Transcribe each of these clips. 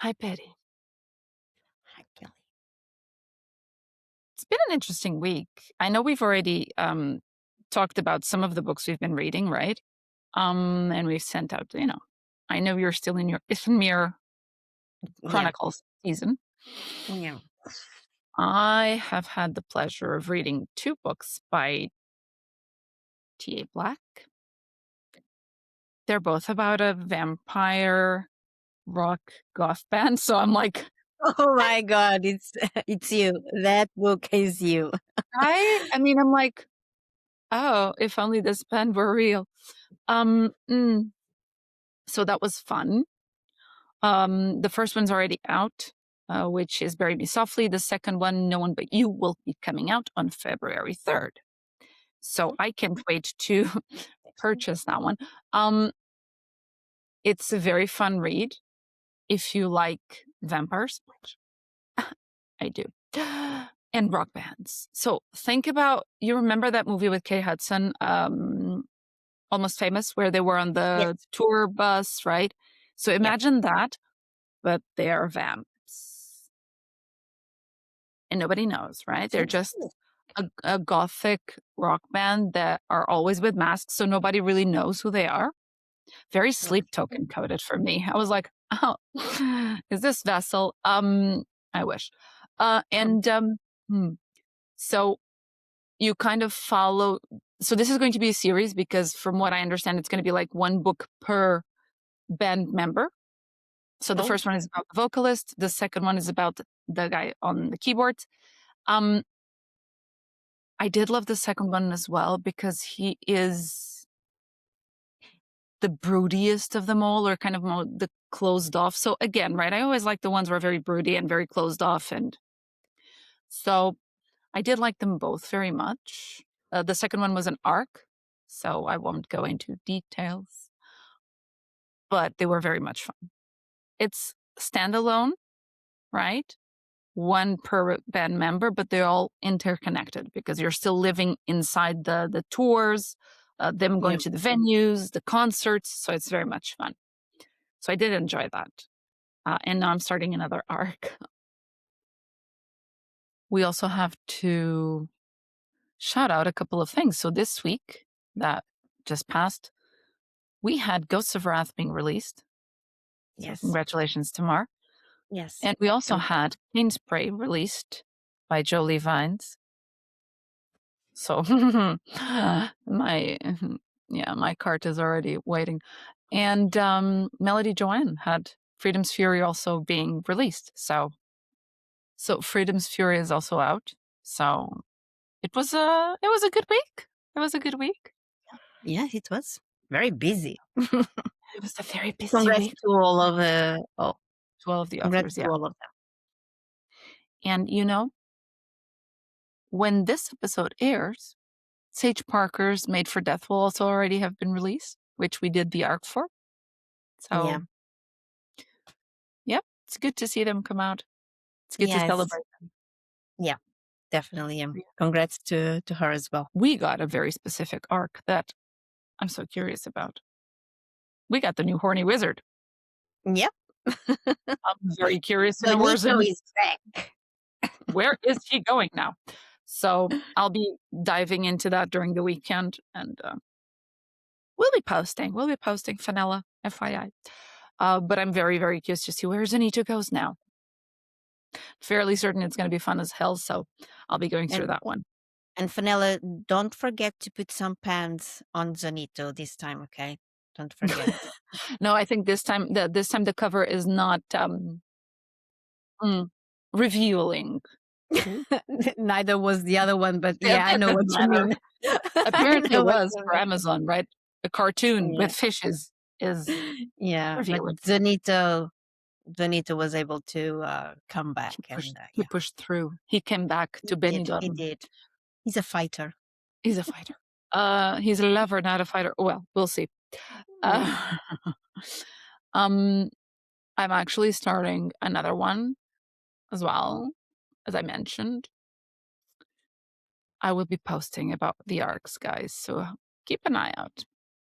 Hi, Betty. Hi, Kelly. It's been an interesting week. I know we've already talked about some of the books we've been reading, right? And we've sent out, I know you're still in your Ithmir Yeah, Chronicles season. yeah. I have had the pleasure of reading two books by T.A. Black. They're both about a vampire rock goth band. So I'm like, Oh my God, it's you. That book is you. I'm like, oh, if only this band were real. Um, mm, so that was fun. The first one's already out, which is Bury Me Softly. The second one, No One But You, will be coming out on February 3rd. So I can't wait to purchase that one. It's a very fun read if you like vampires, which I do, and rock bands. So think about, you remember that movie with Kate Hudson, Almost Famous, where they were on the Yes. tour bus, right? So Yep. imagine that, but they are vamps. And nobody knows, right? They're Sounds just cool. a gothic rock band that are always with masks, so nobody really knows who they are. Very sleep Okay. token coded for me. I was like, oh, is this Vessel? I wish. And hmm. So you kind of follow. So this is going to be a series because, from what I understand, it's going to be like one book per band member. So the Oh, first one is about the vocalist. The second one is about the guy on the keyboards. Um, I did love the second one as well because he is the broodiest of them all, or kind of more the closed off. So again, right, I always like the ones who are very broody and very closed off. And so I did like them both very much. The second one was an arc, so I won't go into details, but they were very much fun. It's standalone, right? One per band member, but they're all interconnected because you're still living inside the tours, them going yeah. to the venues, the concerts. So it's very much fun. So I did enjoy that. And now I'm starting another arc. We also have to shout out a couple of things. So this week that just passed, we had Ghosts of Wrath being released. So Yes. congratulations to Mar. Yes. And we also And had Pain Spray released by Jolie Vines. So my my cart is already waiting. And Melody Joanne had Freedom's Fury also being released. So Freedom's Fury is also out. So it was a good week. It was a good week. yeah, it was very busy. It was a very busy Congrats week. to all of To all of the congrats authors, to yeah. all of them. And when this episode airs, Sage Parker's Made for Death will also already have been released, which we did the arc for. Yeah. So yep, it's good to see them come out. It's good to Yes. celebrate. Yeah, definitely. Congrats to her as well. We got a very specific arc that I'm so curious about. We got the new horny wizard. Yep. I'm very curious to know Bonito is back. where is he going now. So I'll be diving into that during the weekend, and we'll be posting. We'll be posting Fenella, FYI. But I'm very, very curious to see where Zanito goes now. Fairly certain it's going to be fun as hell, so I'll be going through And that one. and Fenella, don't forget to put some pants on Zonito this time, okay? Don't forget. No, I think this time the cover is not mm, revealing. Neither was the other one, but Yeah, yeah, I that know what doesn't you matter. mean. I Apparently, know it what was you for Amazon, right? A cartoon mean. with fishes is Yeah, but revealing. Zonito was able to come back, and He yeah, pushed through. He came back to he did. He Benidorm. did. He's a fighter. He's a fighter. He's a lover, not a fighter. Well, we'll see. Yeah. Uh, um, I'm actually starting another one as well, as I mentioned. I will be posting about the arcs, guys, so keep an eye out.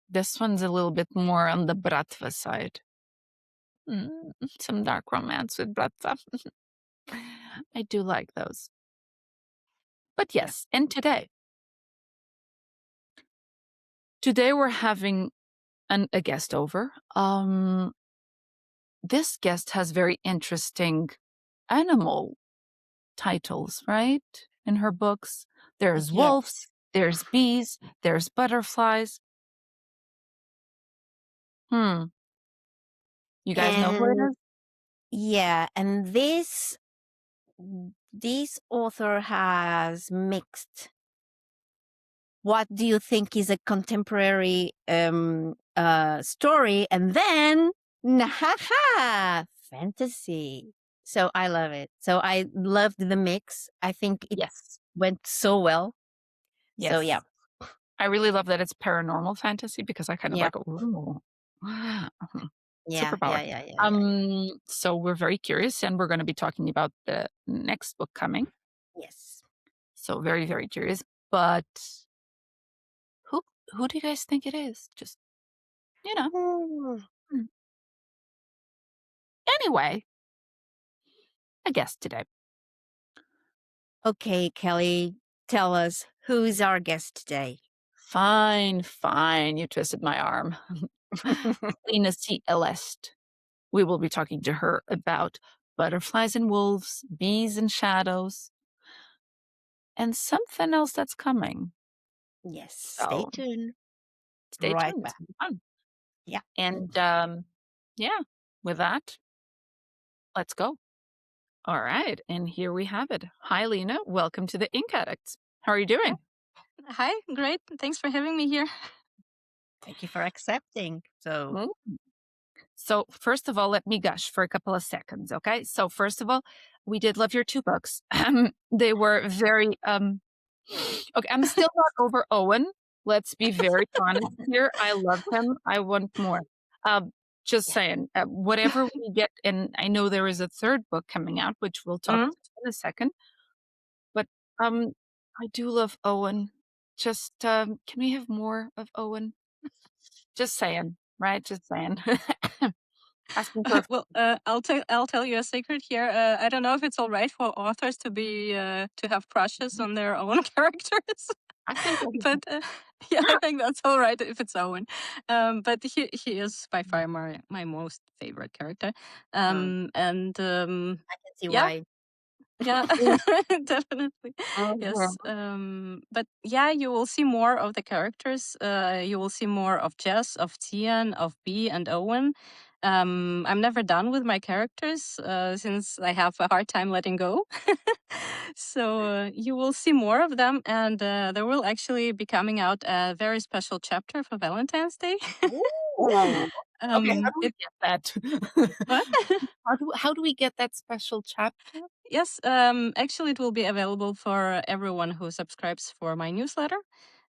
This one's a little bit more on the Bratva side. Some dark romance with blood stuff. I do like those. But Yeah. yes, and today we're having a guest over. This guest has very interesting animal titles, right? In her books. There's wolves, Yes. there's bees, there's butterflies. Hmm. You guys know who it And is? yeah, and this author has mixed. What do you think is a contemporary story? And then, fantasy. So I love it. So I loved the mix. I think it Yes. went so well. So yeah, Yes. I really love that it's paranormal fantasy because I kind of yeah, like, ooh, yeah, superpower. yeah, yeah, yeah, yeah. So we're very curious, and we're going to be talking about the next book coming. Yes. So very, very curious. But who who do you guys think it is? Just you know. Hmm. Hmm. Anyway, a guest today. Okay, Kelly, tell us who is our guest today? Fine, fine. You twisted my arm. Lina C. Eleste. We will be talking to her about butterflies and wolves, bees and shadows, and something else that's coming. Yes, stay So tuned. stay Right tuned. It's back. gonna be fun. Yeah. And yeah, with that, let's go. All right. And here we have it. Hi, Lena. Welcome to the Ink Addicts. How are you Yeah. doing? Hi, great. Thanks for having me here. Thank you for accepting. So, Mm. So, first of all, let me gush for a couple of seconds, okay? So, first of all, we did love your two books. They were very okay, I'm still not over Owen. Let's be very honest here. I love him. I want more. Um, just yeah. saying, whatever we get, and I know there is a third book coming out, which we'll talk Mm. about in a second. But um, I do love Owen. Just can we have more of Owen? Just saying, right? Just saying. Asking for a Well, I'll tell you a secret here. I don't know if it's all right for authors to be to have crushes on their own characters, I think but yeah, I think that's all right if it's Owen. But he is by far my most favorite character. Um, And I can see yeah, why. yeah, definitely. Yes. Mhm. But yeah, you will see more of the characters. You will see more of Jess, of Tian, of B, and Owen. I'm never done with my characters since I have a hard time letting go. So you will see more of them, and there will actually be coming out a very special chapter for Valentine's Day. Ooh. Okay, how do we It get that? what? How do we get that special chapter? Yes, actually, it will be available for everyone who subscribes for my newsletter.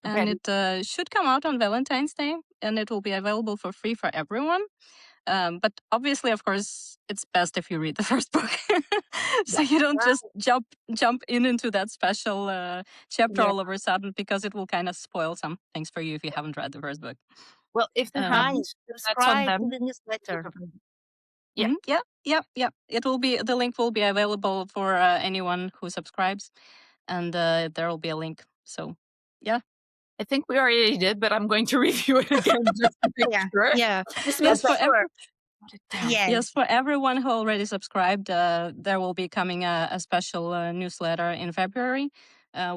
Okay. And it should come out on Valentine's Day, and it will be available for free for everyone. But obviously, of course, it's best if you read the first book, Yeah. so you don't just jump into that special chapter Yeah. all of a sudden, because it will kind of spoil some things for you if you haven't read the first book. Well, if they Um, haven't, Guys, that's on subscribe to them. the newsletter. Yeah. yeah, yeah, yeah. It will be the link will be available for anyone who subscribes, and there will be a link. So, yeah, I think we already did, but I'm going to review it again just to make Yeah. sure. Yeah. Just make yes, Okay. sure. Put it down. yes, Yes. for everyone who already subscribed, there will be coming a special newsletter in February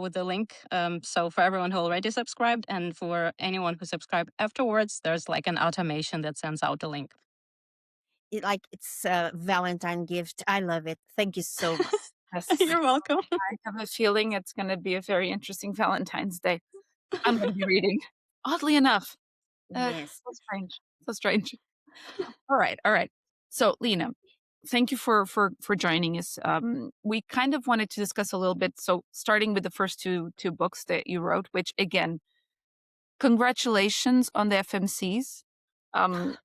with the link. So for everyone who already subscribed, and for anyone who subscribed afterwards, there's like an automation that sends out the link. It's a Valentine gift. I love it. Thank you so much. Yes. You're welcome. I have a feeling it's going to be a very interesting Valentine's Day. I'm going to be reading. Oddly enough. Yes. So strange. So strange. All right. All right. So, Lena, thank you for joining us. We kind of wanted to discuss a little bit. So, starting with the first two books that you wrote, which again, congratulations on the FMCs. Um,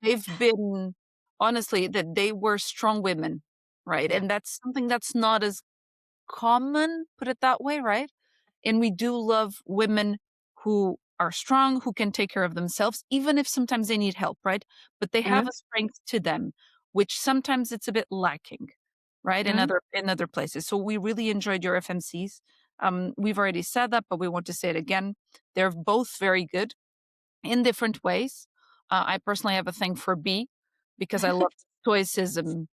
they've been honestly that they were strong women, right? Yeah. And that's something that's not as common, put it that way, right? And we do love women who are strong, who can take care of themselves, even if sometimes they need help, right? But they have Mhm. a strength to them. which sometimes it's a bit lacking, right? Mhm. In other places. So we really enjoyed your FMCs. We've already said that, but we want to say it again. They're both very good in different ways. I personally have a thing for B because I love stoicism,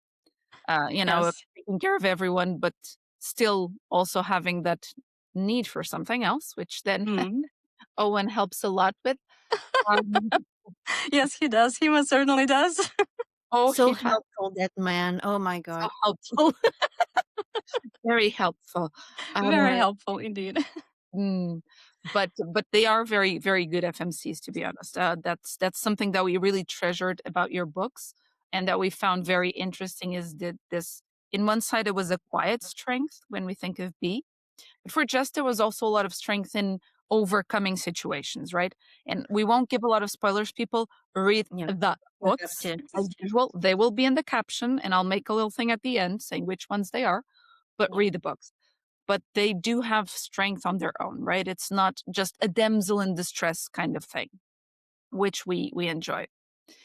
of Yes. taking care of everyone, but still also having that need for something else, which then Mhm. Owen helps a lot with. Um, Yes, he does. He most certainly does. oh, So he has helpful, that man. Oh my so God. helpful, very helpful. Very Uh, helpful indeed. mm, but they are very very good FMCs, to be honest. That's something that we really treasured about your books, and that we found very interesting is that this. In one side, it was a quiet strength when we think of B, but for Jess, there was also a lot of strength in overcoming situations, right? And we won't give a lot of spoilers, people. Read Yeah, the you have books to. as usual. They will be in the caption, and I'll make a little thing at the end saying which ones they are, but Yeah. read the books. But they do have strength on their own, right? It's not just a damsel in distress kind of thing, which we enjoy.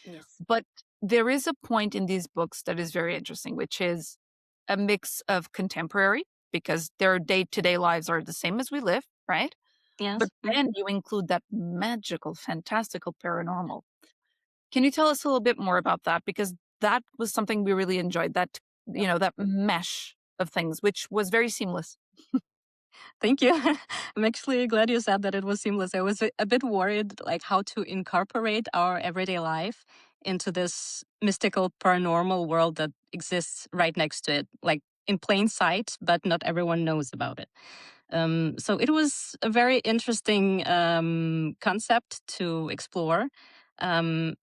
Yes. But there is a point in these books that is very interesting, which is a mix of contemporary, because their day-to-day lives are the same as we live, right? But Yes. then you include that magical, fantastical paranormal. Can you tell us a little bit more about that? Because that was something we really enjoyed, that, that mesh of things, which was very seamless. Thank you. I'm actually glad you said that it was seamless. I was a bit worried, like how to incorporate our everyday life into this mystical paranormal world that exists right next to it, like in plain sight, but not everyone knows about it. So it was a very interesting concept to explore. And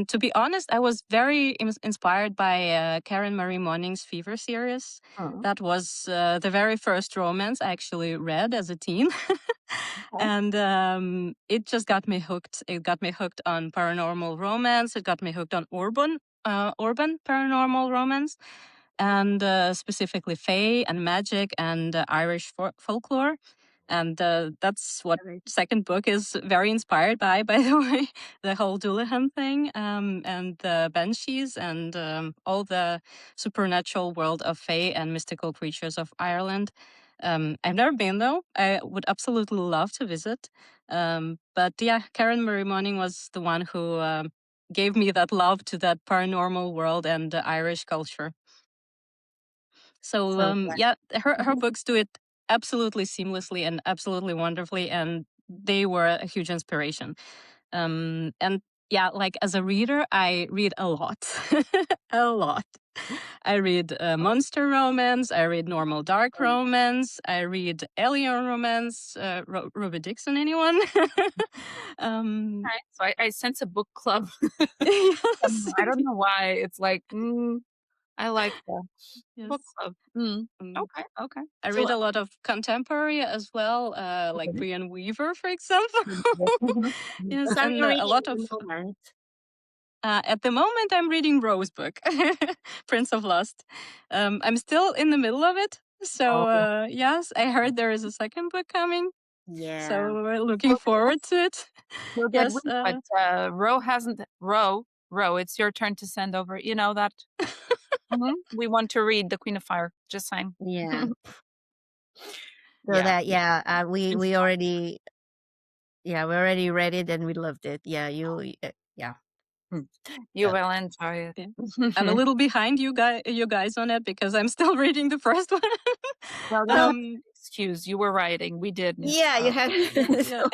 to be honest, I was very inspired by Karen Marie Moning's Fever series. Mm, That was the very first romance I actually read as a teen. okay. And it just got me hooked. It got me hooked on paranormal romance. It got me hooked on urban paranormal romance, and specifically fae and magic and Irish folklore. And that's what Right. second book is very inspired by the way, the whole Dullahan thing, and the banshees and all the supernatural world of fae and mystical creatures of Ireland. I've never been though. I would absolutely love to visit. But yeah, Karen Marie Moning was the one who gave me that love to that paranormal world and the Irish culture. So So glad. yeah, her books do it absolutely seamlessly and absolutely wonderfully, and they were a huge inspiration. And yeah, like as a reader, I read a lot, a lot. I read monster romance. I read normal dark romance. I read alien romance. Ruby Dixon, anyone? um, Right. So I sense a book club. yes, I don't know why. It's like, I like the book yes. club. Um, Okay, okay. I So read a lot of contemporary as well, like okay. Brian Weaver, for example. Yes, So and you're a reading lot of. romance. At the moment, I'm reading Rose book, Prince of Lust. I'm still in the middle of it, so Oh, yes, I heard there is a second book coming. So Yeah. we're looking you'll get forward to it. you'll get Yes. weak, but Ro hasn't. Ro, it's your turn to send over. You know that. We want to read the Queen of Fire. Just saying. Yeah. So Yeah, that, yeah, it's we already read it and we loved it. Yeah, yeah. fun. You Uh, will enjoy yeah. I'm a it. little behind you guys on it because I'm still reading the first one. Well, you don't have um, an excuse. You were writing. We didn't. Yeah, you So. have. yeah. So,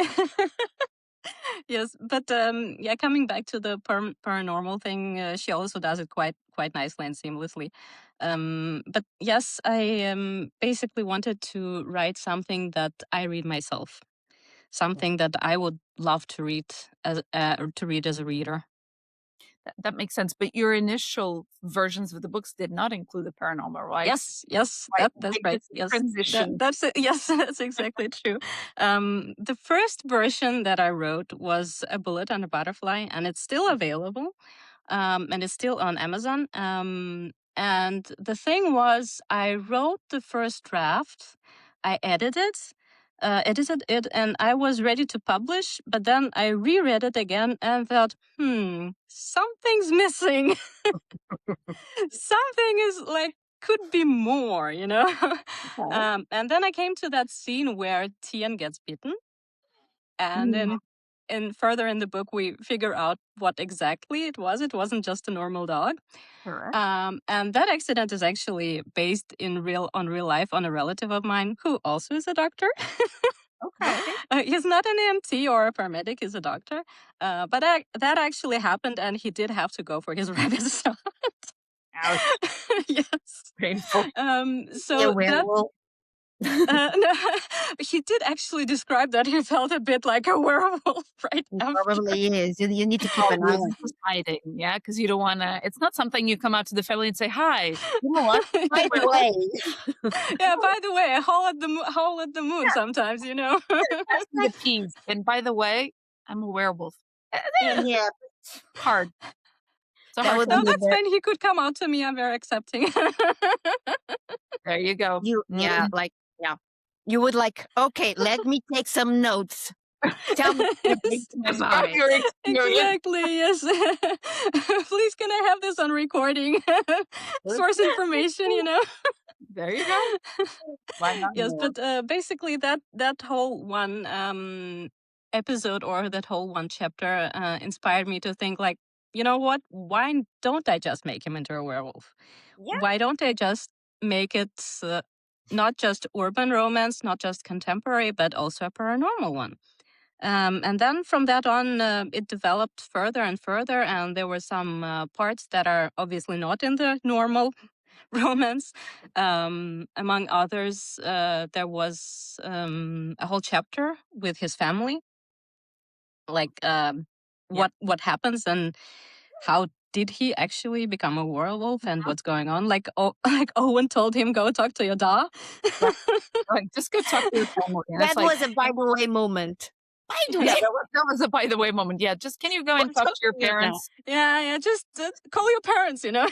Yes, but yeah, coming back to the paranormal thing, she also does it quite nicely and seamlessly. But yes, I basically wanted to write something that I read myself, something that I would love to read as a reader. That makes sense. But your initial versions of the books did not include the paranormal, right? Yes, yes, Why, that's why right. this Yes, transition? that's it. Yes, that's exactly true. The first version that I wrote was A Bullet and a Butterfly, and it's still available. And it's still on Amazon. And the thing was, I wrote the first draft, I edited, edited it, and I was ready to publish, but then I reread it again and thought, something's missing. Something is like, could be more, you know? Okay. And then I came to that scene where Tian gets bitten. And Mm, then further in the book, we figure out what exactly it was. It wasn't just a normal dog. correct. And that accident is actually based on real life on a relative of mine who also is a doctor. Okay. He's not an EMT or a paramedic, he's a doctor. But that actually happened, and he did have to go for his rabies shot. Ouch. Yes. Painful. A So that werewolf. no, he did actually describe that he felt a bit like a werewolf right He after. probably is. You need to keep Oh, an eye you're on just hiding, yeah, because you don't want to. It's not something you come out to the family and say, "Hi, you know what? By the Werewolf." way, Yeah, by the way, I howl at the moon sometimes, you know. Pass me the peas. And by the way, I'm a werewolf. Yeah. yeah, Hard. It's a that hard would No, time. be that's fine. He could come out to me. I'm very accepting. There you go. yeah, like yeah. You would like, okay, let me take some notes. Tell me Yes, about Describe it. your experience. exactly. Yes. Please, can I have this on recording? Source information, you know. There you go. Why not? Yes, Yeah. but basically that whole one episode or that whole one chapter inspired me to think like, you know what? Why don't I just make him into a werewolf? Yeah. Why don't I just make it not just urban romance, not just contemporary, but also a paranormal one? And then from that on, it developed further and further, and there were some parts that are obviously not in the normal romance. Among others, there was a whole chapter with his family, like what happens and how did he actually become a werewolf and what's going on. Like like Owen told him, go talk to your dog. Like, just go talk to your family. And it's That like, was a by the way moment. By the way, yeah, that was a by the way moment. Yeah, just can you go and talk to your parents? Yeah, just call your parents, you know.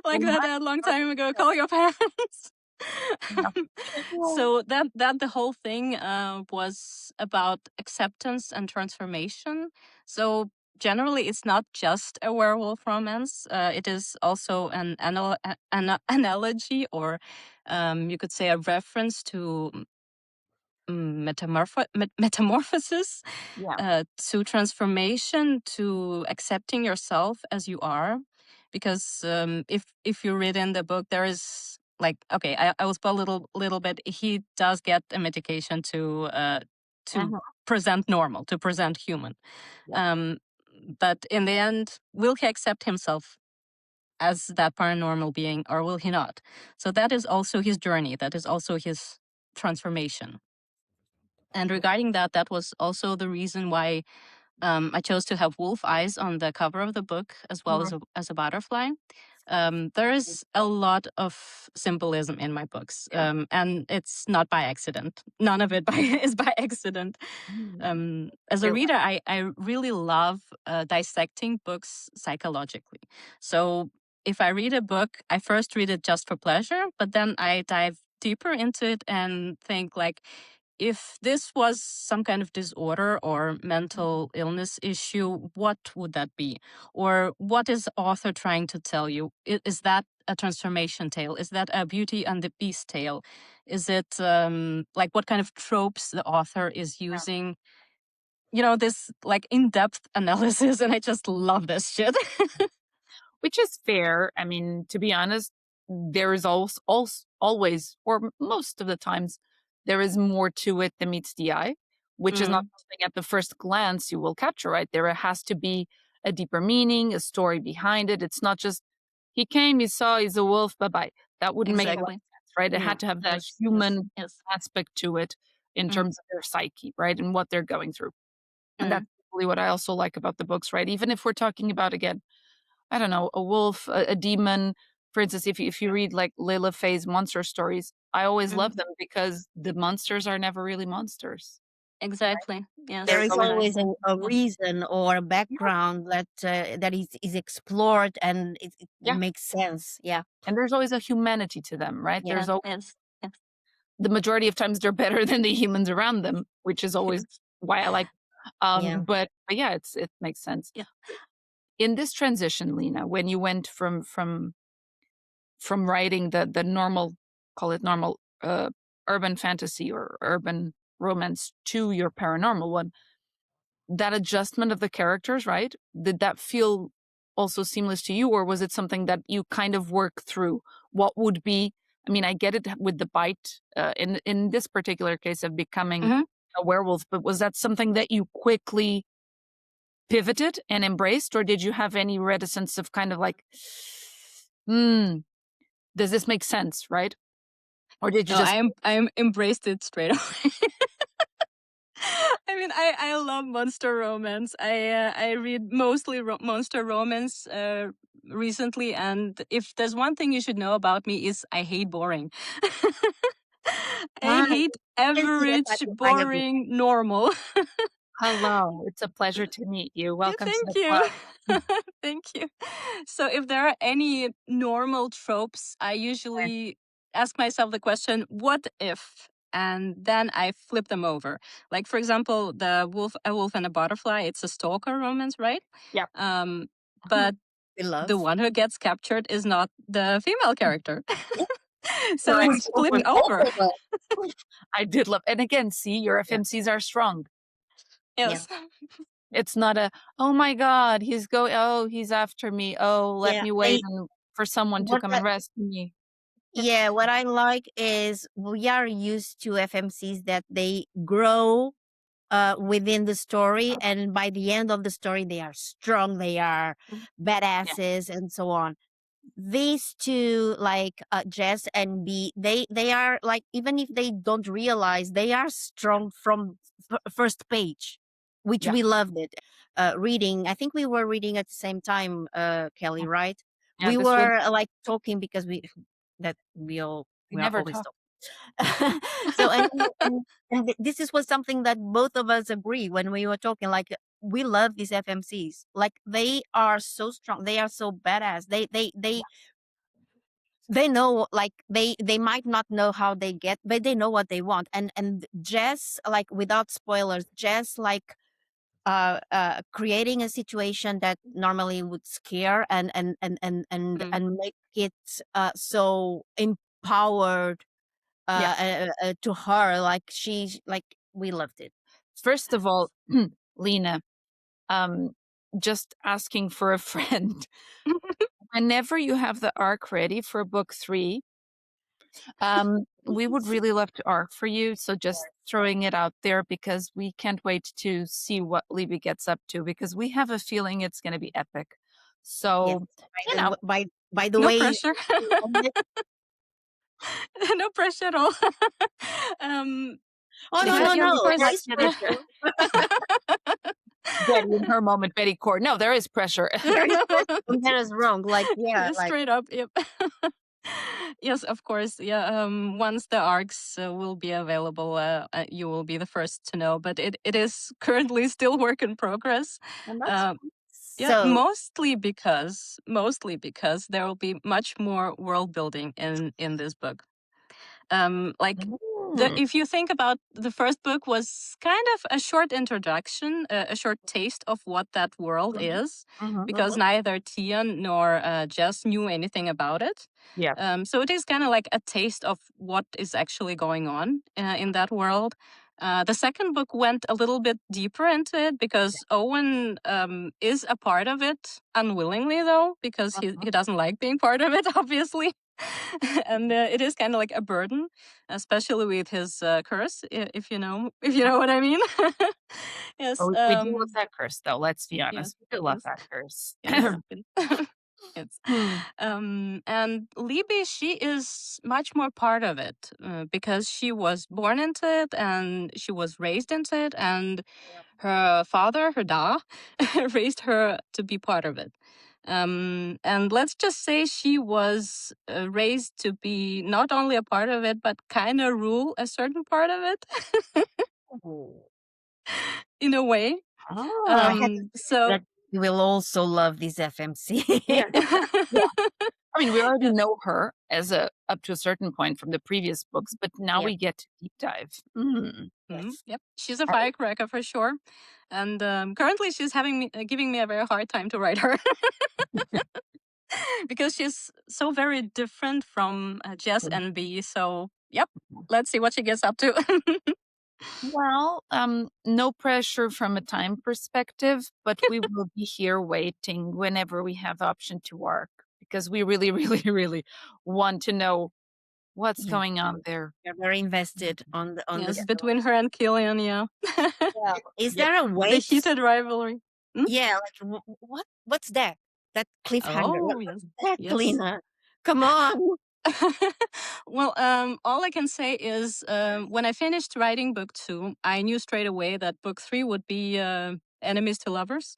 Like And that a long time ago, call your parents. So that the whole thing was about acceptance and transformation. So generally, it's not just a werewolf romance. It is also an analogy, or you could say a reference to metamorphosis, Yeah. to transformation, to accepting yourself as you are. Because if you read in the book, there is like, okay, I will spoil a little bit. He does get a medication to Mhm. present normal, to present human. Yeah. But in the end, will he accept himself as that paranormal being, or will he not? So that is also his journey. That is also his transformation. And regarding that, that was also the reason why I chose to have wolf eyes on the cover of the book, as well as a butterfly. There is a lot of symbolism in my books, Yeah. and it's not by accident. None of it is by accident. As a You're reader, I really love dissecting books psychologically. So if I read a book, I first read it just for pleasure, but then I dive deeper into it and think like, if this was some kind of disorder or mental illness issue, what would that be? Or what is the author trying to tell you? Is that a transformation tale? Is that a Beauty and the Beast tale? Is it like what kind of tropes the author is using? You know, this like in-depth analysis, and I just love this shit. Which is fair. I mean, to be honest, there is always, or most of the times, there is more to it than meets the eye, which is not Mm, something at the first glance you will capture, right? There has to be a deeper meaning, a story behind it. It's not just he came, he saw, he's a wolf, bye bye. That wouldn't make a lot of exactly. sense, right? It Yeah. had to have that Yes. human Yes. aspect to it in Mm, terms of their psyche, right? And what they're going through. And mm. that's really what I also like about the books, right? Even if we're talking about, again, I don't know, a wolf, a demon. For instance, if you read like Layla Faye's monster stories, I always Mm. love them because the monsters are never really monsters. Exactly. Yes. there There's is always always a Yeah. reason or a yeah, background that is explored and it yeah, makes sense. Yeah. and there's always a humanity to them, right? Yeah. There's always Yes. Yes. the majority of times they're better than the humans around them, which is always Yes. why I like. Yeah. But yeah, it makes sense. Yeah. In this transition, Lina, when you went from writing the normal, call it normal, urban fantasy or urban romance to your paranormal one, that adjustment of the characters, right? Did that feel also seamless to you, or was it something that you kind of work through? What would be? I mean, I get it with the bite in this particular case of becoming hmm a werewolf, but was that something that you quickly pivoted and embraced, or did you have any reticence of kind of like, hmm, does this make sense, right? Or did you No, just I embraced it straight away. I mean, I love monster romance. I read mostly monster romance recently, and if there's one thing you should know about me is I hate boring. I Ah, hate I can see that average, type of manga book. boring, normal. hello? It's a pleasure to meet you. Yeah, Welcome to thank the you. club. Thank you. So, if there are any normal tropes, I Yeah. usually ask myself the question, what if? And then I flip them over. Like, for example, the A Wolf and a Butterfly, it's a stalker romance, right? Yeah. Um, but We the love. one who gets captured is not the female character. Yeah. So Correct. it's flipped We over. also love. I did love, and again, see, your Yeah. FMCs are strong. Yeah. Yes. It's not a, oh my God, he's after me. Oh, let Yeah. me wait and for someone to What come I, and rescue me. yeah, what I like is we are used to FMCs that they grow within the story, and by the end of the story, they are strong, they are Yeah, badasses, and so on. These two, like Jess and B, they are like, even if they don't realize, they are strong from first page, which yeah, we loved it. Reading, I think we were reading at the same time, Kelly, right? yeah. We This would, were like talking because we we are never always talk. talking. So this is was something that both of us agree when we were talking. Like, we love these FMCs. Like, they are so strong. They are so badass. They know, like, they might not know how they get, but they know what they want. And Jess, like, without spoilers, Jess, like, creating a situation that normally would scare Mm. and make it so empowered Yeah. to her. Like, she, like, we loved it. First of all, Lena, um, just asking for a friend. Whenever you have the arc ready for book 3, we would really love to arc for you. So just throwing it out there because we can't wait to see what Libby gets up to because we have a feeling it's going to be epic. Yes. So, you know, By the No way, pressure. No pressure at all. um, oh, it's no, yeah, just no, yeah, of no, course. there is Yeah. pressure. Betty in her moment, Betty Core. No, there is pressure. There is pressure. Don't get us wrong. Like, yeah, Yeah, like, straight up. Yep. Yes, of course. Yeah. Once the arcs will be available, you will be the first to know. But it is currently still work in progress. And that's Um, yeah, so. mostly because there will be much more world building in this book. Like if you think about the first book was kind of a short introduction, a short taste of what that world is, because neither Tian nor Jess knew anything about it. yeah. So it is kind of like a taste of what is actually going on in that world. The second book went a little bit deeper into it because Owen is a part of it unwillingly, though, because he doesn't like being part of it, obviously. And it is kind of like a burden, especially with his curse, if you know what I mean. Yes. Oh, we do love that curse, though. Let's be Yes. honest. We do love Yes. that curse. Yes. Yes. Hmm. And Libby, she is much more part of it because she was born into it and she was raised into it, and her father, her da, raised her to be part of it. And let's just say she was raised to be not only a part of it, but kind of rule a certain part of it in a way. Oh, I had to say So that you will also love this FMC. yeah. Yeah. I mean, we already yeah, know her. as up to a certain point from the previous books, but now Yeah. we get to deep dive. Yes. Yep, she's a firecracker for sure. And currently, she's giving me a very hard time to write her because she's so very different from Jess and B. So, yep, let's see what she gets up to. Well, no pressure from a time perspective, but we will be here waiting whenever we have the option to work because we really, really, really want to know what's Yeah. going on there. You're very invested on the Yes, story. between her and Killian, yeah. Well, is Yep. there a way The to heated rivalry. Yeah, like what's that? That cliffhanger. Oh, What's yes. that, Yes. Lina? Come on. Well, all I can say is when I finished writing book 2, I knew straight away that book 3 would be enemies to lovers.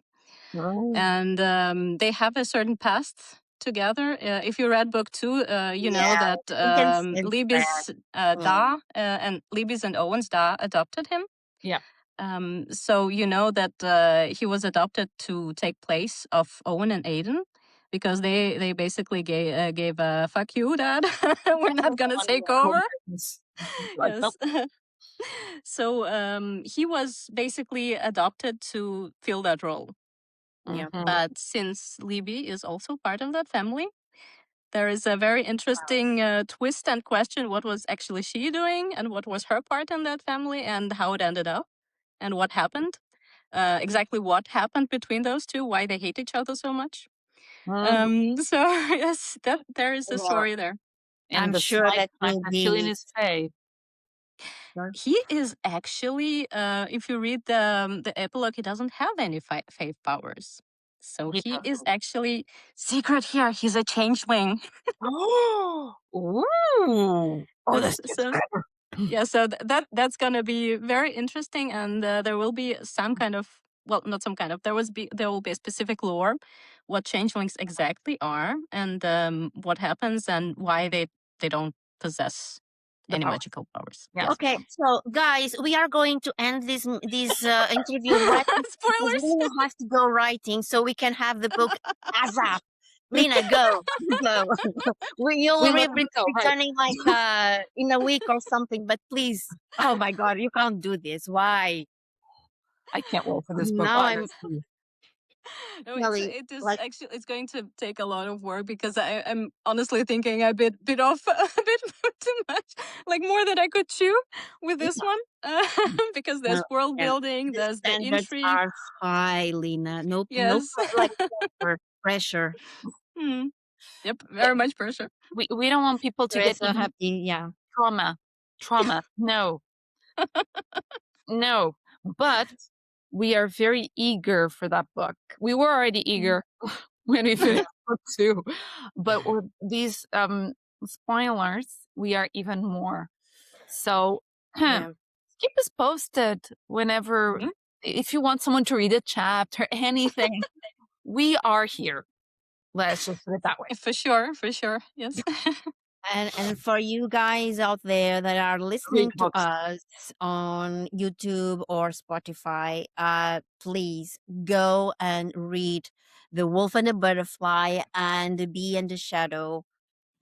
Oh. And they have a certain past together. If you read book 2, you know Yeah, that we can sense Libby's that. Da and Libby's and Owen's Da adopted him. Yeah. So you know that he was adopted to take place of Owen and Aiden because they basically gave a fuck you, Dad. We're not gonna take over. Like, Yes. So he was basically adopted to fill that role. Yeah. But since Libby is also part of that family, there is a very interesting twist and question: what was actually she doing, and what was her part in that family, and how it ended up, and what happened. Exactly what happened between those two, why they hate each other so much. So yes, that there is a Well, story there. and I'm the sure slight that fact will that be Killian is Faye. He is actually, if you read the epilogue, he doesn't have any faith powers. So He he is doesn't. actually secret here. He's a changeling. Oh, ooh. Oh, Yes, that's so clever. yeah, so that's gonna be very interesting, and there will be some kind of, well, not some kind of, there will be a specific lore, what changelings exactly are, and what happens, and why they don't possess The any power. magical powers. Yeah. Yes. okay. So, guys, we are going to end this interview right now because Spoilers. Lina has to go writing, so we can have the book ASAP. Lina, go, go. You'll We be let him go, right. returning like in a week or something. But please, oh my God, you can't do this. Why? I can't wait for this book. Now I'm honestly. No, really it is like actually, it's going to take a lot of work because I'm honestly thinking I bit off a bit too much, like more than I could chew with this one, because there's world yeah, building, the there's the standards intrigue. are high, Lina. No, Yes. like pressure. Hmm. Yep, very much pressure. We don't want people to We're get so even happy. Yeah. trauma. No, no. But we are very eager for that book. We were already eager when we finished book 2, but with these spoilers, we are even more. So Yeah. keep us posted whenever, if you want someone to read a chapter, anything. We are here. Let's just put it that way. For sure, yes. And for you guys out there that are listening to books. us on YouTube or Spotify, please go and read The Wolf and the Butterfly and The Bee and the Shadow,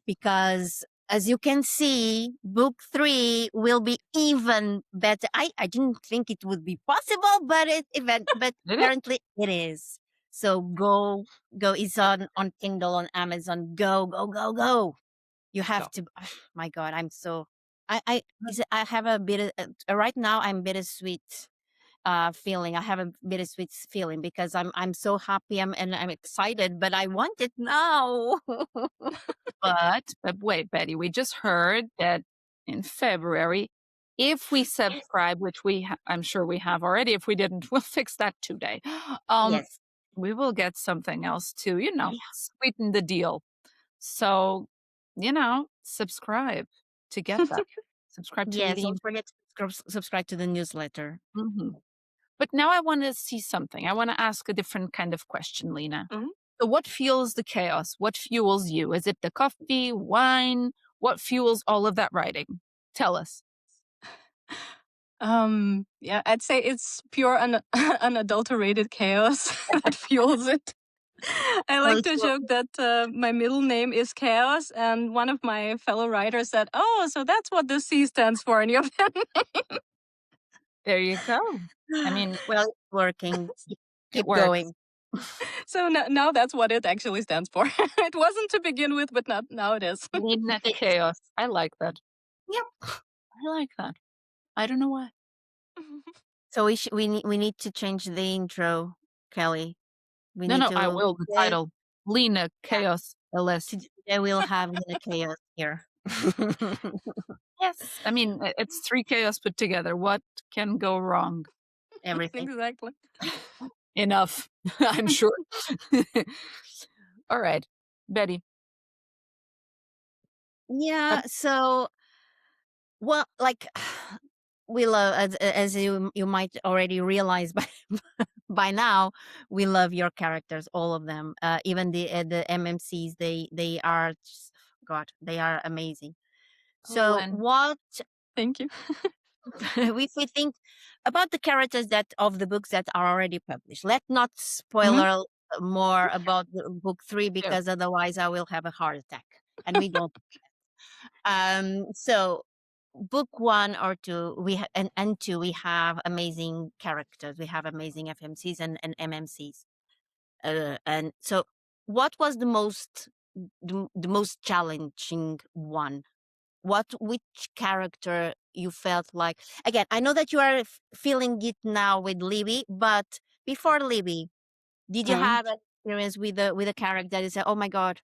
because as you can see, book 3 will be even better. I didn't think it would be possible, but but Did it? apparently it is. So go. It's on Kindle, on Amazon. Go. You have to. Oh my God, I'm so. I have a bit of, right now. I'm bittersweet feeling. I have a bittersweet feeling because I'm so happy. I'm excited, but I want it now. But wait, Betty, we just heard that in February, if we subscribe, which I'm sure we have already. If we didn't, we'll fix that today. Yes. We will get something else to, sweeten the deal. So, subscribe to get that. Subscribe to Yes. Lina. Don't forget to subscribe to the newsletter. But now I want to see something. I want to ask a different kind of question, Lina. Mhm. So what fuels the chaos? What fuels you? Is it the coffee, wine? What fuels all of that writing? Tell us. Yeah, I'd say it's pure unadulterated chaos that fuels it. I like to Also, joke that my middle name is Chaos, and one of my fellow writers said, "Oh, so that's what the C stands for in your pen." There you go. I mean, well, it's working. it Keep works. going. So now that's what it actually stands for. It wasn't to begin with, but not now it is. Lina Chaos. I like that. Yep. I like that. I don't know why. So we need to change the intro, Kelly. We No, need no, I to will. The today. title. Lina Yeah, Chaos Eleste. today we'll have the chaos here. Yes. I mean, it's 3 chaos put together. What can go wrong? Everything. Exactly. Enough, I'm sure. All right, Betty. Yeah. So, well, like we love, as you might already realize by by now, we love your characters, all of them. Even the MMCs, they are just, God, they are amazing. Oh, So and what Thank you. if we think about the characters that of the books that are already published, let's not Mhm. spoiler more about the book 3 Yeah. because otherwise I will have a heart attack, and we don't. So book 1 or 2, and 2, we have amazing characters, we have amazing FMCs and MMCs. And so what was the most challenging one? Which character you felt like, again, I know that you are feeling it now with Libby, but before Libby, did you Mm. have an experience with a character that you said, oh my God,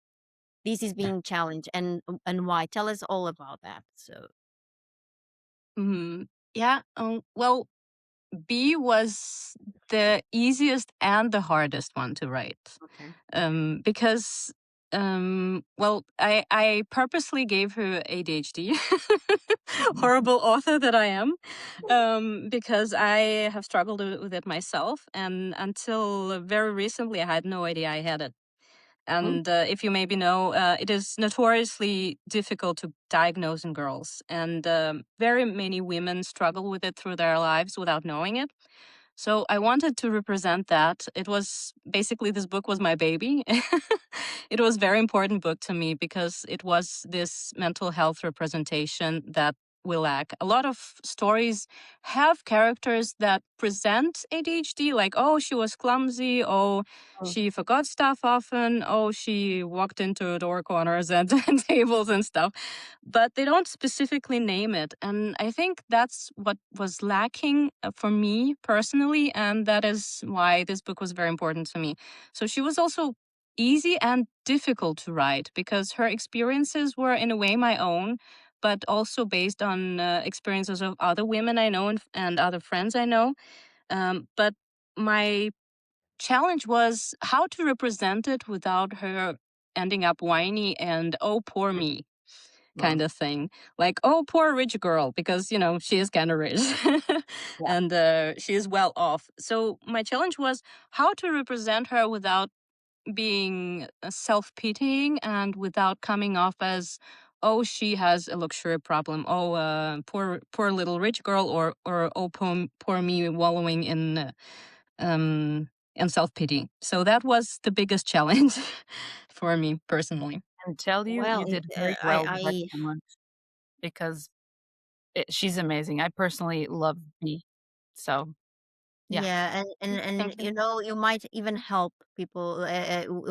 this is being challenged, and why? Tell us all about that. So Yeah. Well, B was the easiest and the hardest one to write. okay. Because well, I purposely gave her ADHD, horrible author that I am, because I have struggled with it myself, and until very recently I had no idea I had it. And if you maybe know, it is notoriously difficult to diagnose in girls, and very many women struggle with it through their lives without knowing it. So I wanted to represent that. It was basically, this book was my baby. It was a very important book to me because it was this mental health representation that we lack. A lot of stories have characters that present ADHD, like, oh, she was clumsy, oh, Mm. she forgot stuff often, oh, she walked into door corners and tables and stuff, but they don't specifically name it. And I think that's what was lacking for me personally, and that is why this book was very important to me. So she was also easy and difficult to write because her experiences were in a way my own, but also based on experiences of other women I know and other friends I know. But my challenge was how to represent it without her ending up whiny and, oh, poor me, kind Wow. of thing. Like, oh, poor rich girl, because, you know, she is kind of rich Yeah. and she is well off. So my challenge was how to represent her without being self-pitying and without coming off as, oh, she has a luxury problem, oh, poor little rich girl, or oh, poor me, wallowing in self-pity. So that was the biggest challenge for me personally. and tell you, Well, you did very well with that I one because she's amazing. I personally love B. So yeah, yeah, and Thank you. you know, you might even help people,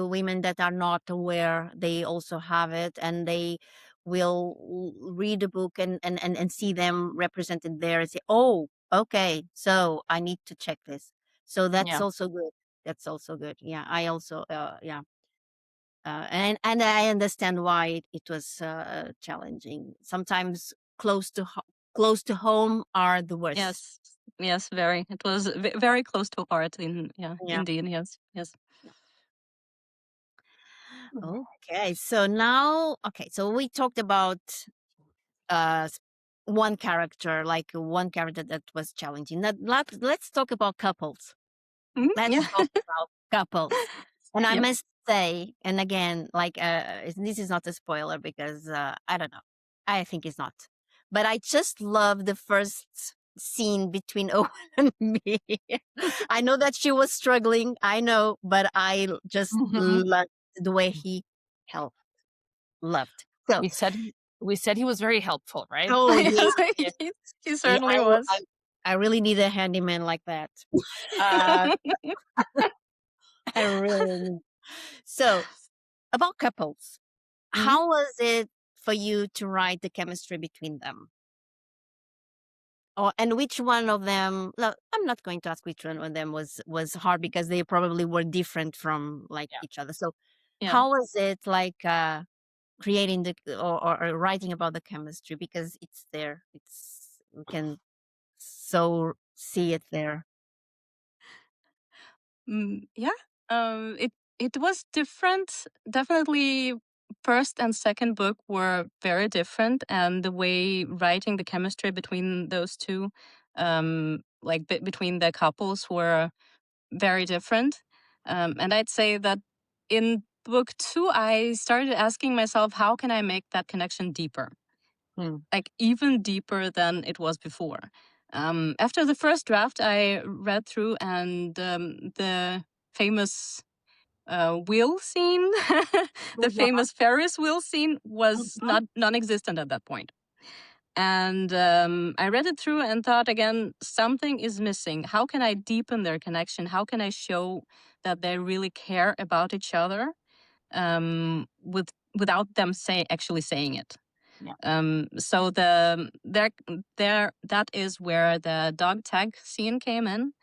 women that are not aware they also have it, and they will read a book and see them represented there and say, oh, okay, so I need to check this. So that's yeah. also good. That's also good. Yeah, I also, yeah, and I understand why it was challenging. Sometimes close to home are the worst. Yes, yes, very. It was very close to heart. Yeah, Yeah. indeed. Yes, yes. Okay, so now, okay, so we talked about uh s- one character, like one character that was challenging. Now, let's talk about couples. Let's Yeah, talk about couples. And I yeah. must say, and again, like this is not a spoiler because I don't know. I think it's not. But I just love the first scene between Owen and me. I know that she was struggling, I know, but I just loved the way he helped. Loved. So we said he was very helpful, right? oh Yes, yeah, he certainly was. I really need a handyman like that. Uh, I really need. So about couples, how was it for you to write the chemistry between them? And which one of them? No, I'm not going to ask which one of them was hard because they probably were different from like each other. So, Yeah. how was it like creating the or writing about the chemistry because it's there? We can so see it there. Yeah. It was different. Definitely, first and second book were very different, and the way writing the chemistry between those two, like between the couples, were very different. And I'd say that in book 2, I started asking myself, how can I make that connection deeper? Like even deeper than it was before. After the first draft, I read through, and the famous wheel scene, the famous Ferris wheel scene, was not non-existent at that point. And I read it through and thought again, something is missing. How can I deepen their connection? How can I show that they really care about each other without them actually saying it? So that is where the dog tag scene came in.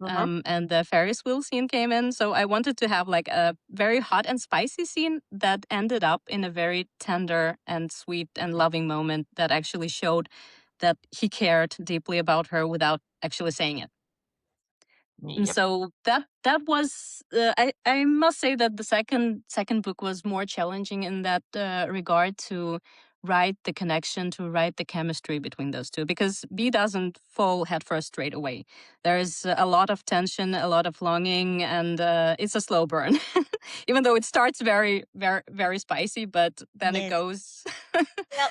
And the Ferris wheel scene came in. So I wanted to have like a very hot and spicy scene that ended up in a very tender and sweet and loving moment that actually showed that he cared deeply about her without actually saying it. And so that was I must say that the second book was more challenging in that regard, to write the connection, to write the chemistry between those two, because B doesn't fall headfirst straight away. There is a lot of tension, a lot of longing, and it's a slow burn. Even though it starts very, very, very spicy, but then it goes. And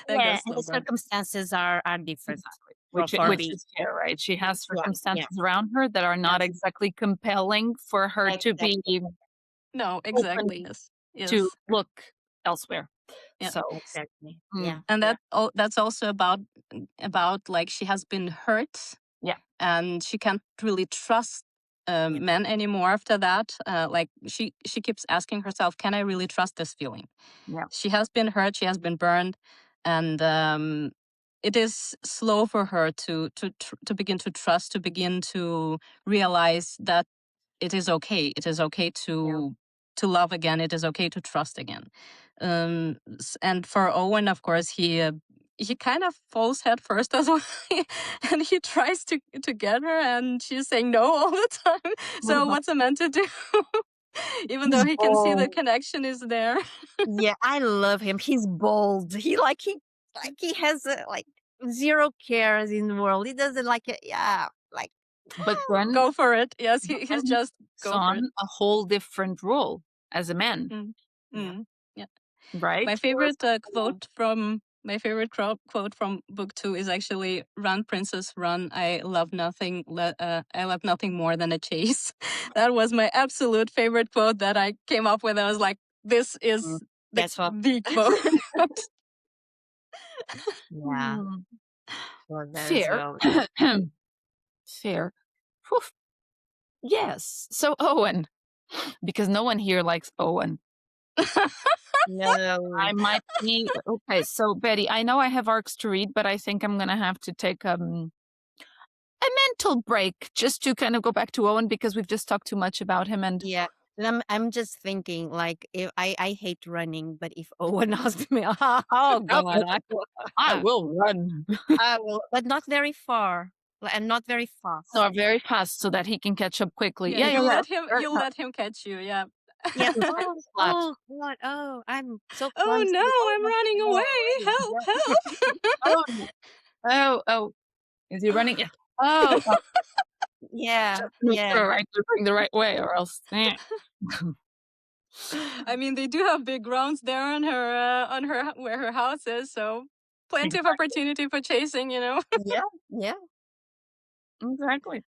the circumstances are different. Exactly. Which is fair, right? She has circumstances around her that are not exactly compelling for her to be no, exactly. Yes. to look elsewhere. Yeah. So exactly. And that's also about like she has been hurt. Yeah. And she can't really trust men anymore after that. Like she keeps asking herself, can I really trust this feeling? Yeah. She has been hurt, she has been burned, and it is slow for her to begin to trust, to begin to realize that it is okay. It is okay to love again. It is okay to trust again. And for Owen, of course, he kind of falls head first as well, and he tries to get her, and she's saying no all the time. So what's a man to do? Even though he can see the connection is there. Yeah, I love him. He's bold. He has like zero cares in the world. He doesn't like it. Yeah, like. But then go for it. Yes, he's just go for it. A whole different role as a man. Yeah. Right. My favorite quote from book 2 is actually "Run, princess, run. I love nothing. I love nothing more than a chase." That was my absolute favorite quote that I came up with. I was like, "This is the quote." Yeah. Fair. Fair. Whew. Yes. So Owen, because no one here likes Owen. No. I might be okay. So Betty, I know I have arcs to read, but I think I'm gonna have to take a mental break just to kind of go back to Owen, because we've just talked too much about him. And and I'm just thinking, like, if I hate running, but if Owen asked me, oh God, I will run. I will, but not very far and not very fast. Not very fast, so that he can catch up quickly. Yeah, you'll let him catch you. Yeah. Yeah. Oh God. Oh, I'm so. Oh no, I'm running away! Help! Oh, is he running? Yeah. Oh, yeah. Sure, right, going the right way, or else. I mean, they do have big grounds there on her where her house is, so plenty of opportunity for chasing, you know. Yeah. Exactly.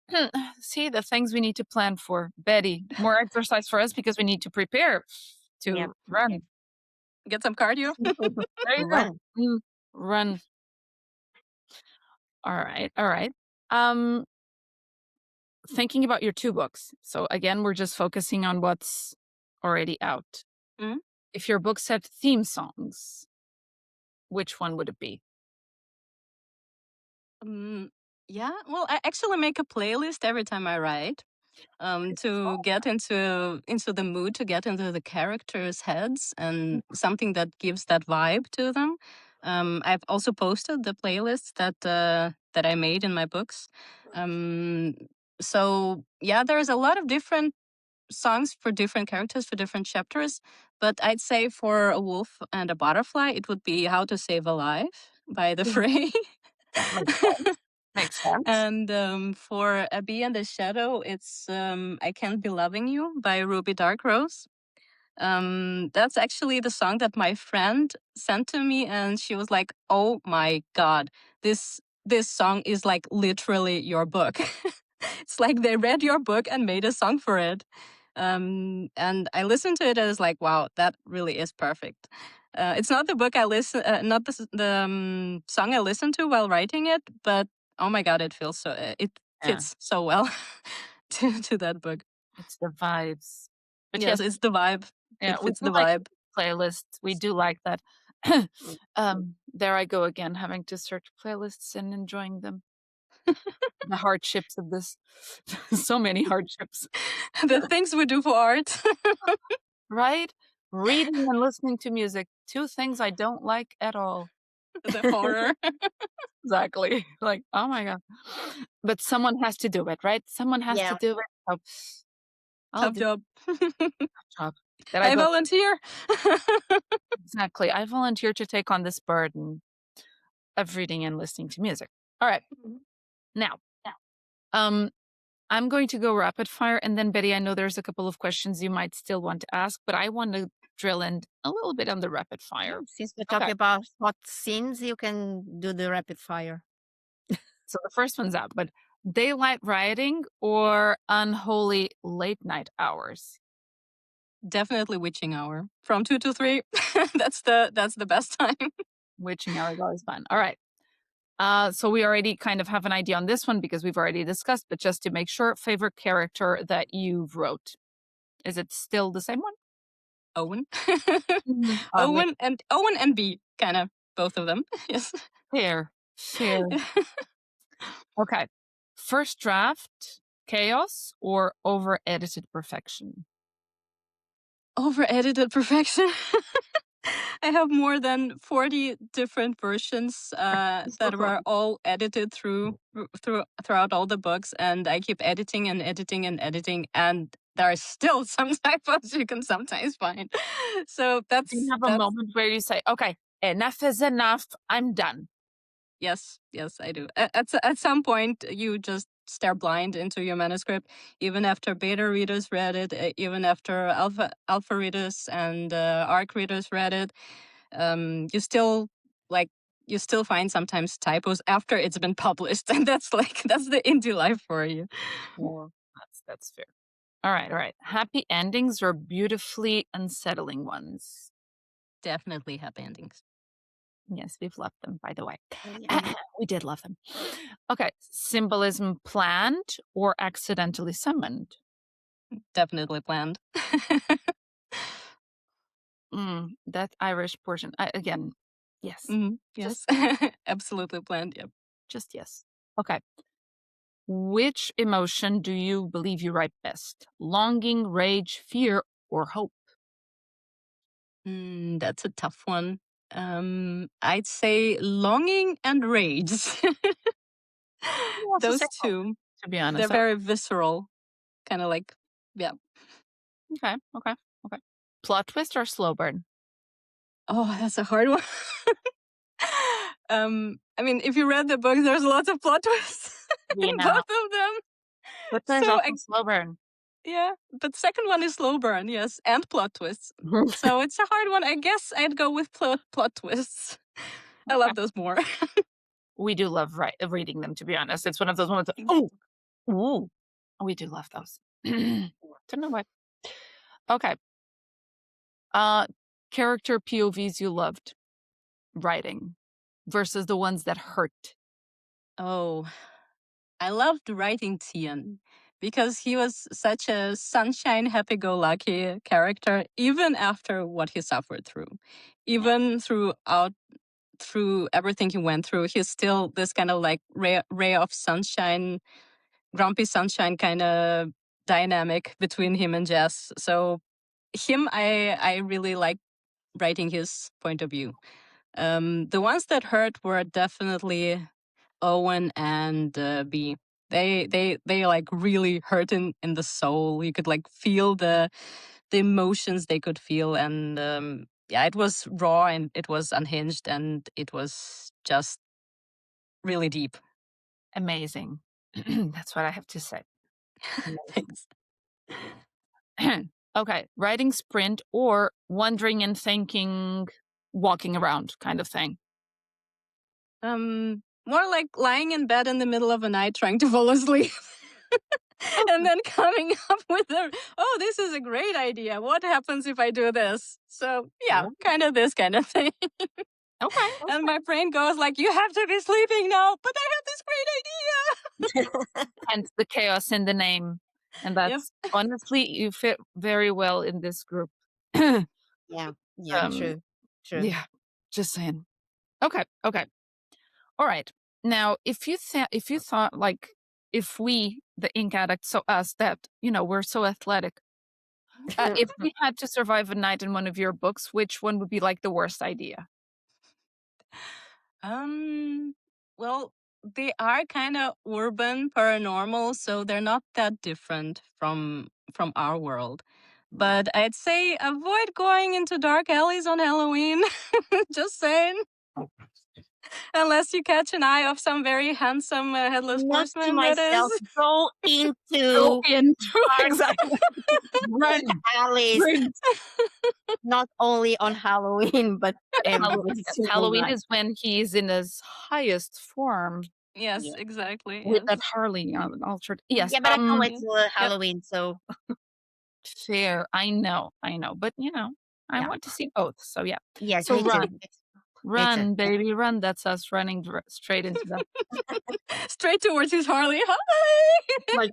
See the things we need to plan for. Betty, more exercise for us because we need to prepare Yeah. to run. Get some cardio. There you go. Run. Run. All right. All right. Um, thinking about your 2 books. So again, we're just focusing on what's already out. Mhm. If your books had theme songs, which one would it be? Yeah, well, I actually make a playlist every time I write, to get into the mood, to get into the characters' heads, and something that gives that vibe to them. I've also posted the playlists that I made in my books. Um, so yeah, there's a lot of different songs for different characters for different chapters. But I'd say for a wolf and a butterfly, it would be "How to Save a Life" by The Fray. That makes sense. Makes sense. And for A Bee and a Shadow, it's "I Can't Be Loving You" by Ruby Darkrose. That's actually the song that my friend sent to me, and she was like, "Oh my god, this song is like literally your book." It's like they read your book and made a song for it. And I listened to it and I was like, "Wow, that really is perfect." It's not the book I listen, not the song I listened to while writing it, but oh my god, it feels so. It Yeah, fits so well to that book. it's the vibes. But Yes, yes, it's the vibe. yeah, It we fits do the like vibe. playlists. We do like that. There I go again, having to search playlists and enjoying them. The hardships of this. So many hardships, The things we do for art. right? Reading and listening to music, 2 things I don't like at all. The horror. Exactly. Like, oh my god. But someone has to do it, right? Someone has to Yeah. do it. So I'll Tough do job. the job. That I I both volunteer. exactly. I volunteer to take on this burden of reading and listening to music. All right. Now, um, I'm going to go rapid fire, and then Betty, I know there's a couple of questions you might still want to ask, but I want to drill in a little bit on the rapid fire. Since we're Okay. talking about hot scenes, you can do the rapid fire. So the first one's out, but daylight rioting or unholy late night hours? Definitely witching hour. From 2 to 3. That's the best time. Witching hour is always fun. All right. So we already kind of have an idea on this one because we've already discussed, but just to make sure, favorite character that you wrote. Is it still the same one? Owen. Oddly Owen and B, kind of both of them. Yes. fair. Fair. Okay. First draft, chaos or over edited perfection? Over edited perfection. I have more than 40 different versions that were all edited throughout all the books, and I keep editing and editing and editing, and there are still some typos you can sometimes find. So Do you have a that's moment where you say, okay, enough is enough, I'm done? yes, I do. At some point, you just stare blind into your manuscript, even after beta readers read it, even after alpha readers and ARC readers read it. You still like you still find sometimes typos after it's been published, and that's the indie life for you. Well, that's fair. All right, all right. Happy endings or beautifully unsettling ones? Definitely happy endings. Yes, we've loved them, by the way. Yeah. We did love them. Okay, symbolism planned or accidentally summoned? Definitely planned. That Irish portion. Again, yes. Yes, absolutely planned. Yep. Just yes. Okay. Which emotion do you believe you write best? Longing, rage, fear, or hope? That's a tough one. I'd say longing and rage. You also say Those hope, two, to be they're honest. very visceral, kind of like, yeah. Okay, okay, okay. Plot twist or slow burn? Oh, that's a hard one. I mean, if you read the book, there's lots of plot twists We in know. both of them. But there's So also slow burn. yeah, but second one is slow burn, yes, and plot twists. So it's a hard one. I guess I'd go with plot twists. I love those more. we do love reading them, to be honest. It's one of those moments of, oh, ooh, we do love those. Don't know why. Okay. Character POVs you loved writing versus the ones that hurt. Oh, I loved writing Tian because he was such a sunshine, happy-go-lucky character, even after what he suffered through. Even through everything he went through, he's still this kind of like ray of sunshine, grumpy sunshine kind of dynamic between him and Jess. So him, I really like writing his point of view. The ones that hurt were definitely Owen and B. They like really hurt in the soul. You could like feel the emotions they could feel, and yeah, it was raw and it was unhinged and it was just really deep. Amazing. That's what I have to say. Thanks. Okay, writing sprint or wondering and thinking, walking around kind of thing. More like lying in bed in the middle of the night trying to fall asleep. And then coming up with oh, this is a great idea. What happens if I do this? So yeah, kind of this kind of thing. Okay. And my brain goes like, you have to be sleeping now, but I have this great idea. Hence the chaos in the name. And that's honestly, you fit very well in this group. Yeah, true. Yeah, just saying. Okay. All right. Now, if you thought like, if we, the ink addicts, so us, that, we're so athletic, if we had to survive a night in one of your books, which one would be like the worst idea? Well, they are kind of urban paranormal, so they're not that different from our world. But I'd say avoid going into dark alleys on Halloween. Just saying. Unless you catch an eye of some very handsome headless Not to horseman, that myself. is. Go into Exactly. Run. alleys. Not only on Halloween, but every single Halloween night. is when he's in his highest form. Yes, exactly. With yes. that Harley altered. Yes. Yeah, but I can't wait till Halloween, so Fair. I know. But I want to see both. So yeah. yes, So me too. run, baby, run. That's us running straight into that. Straight towards his Harley. Hi! Like,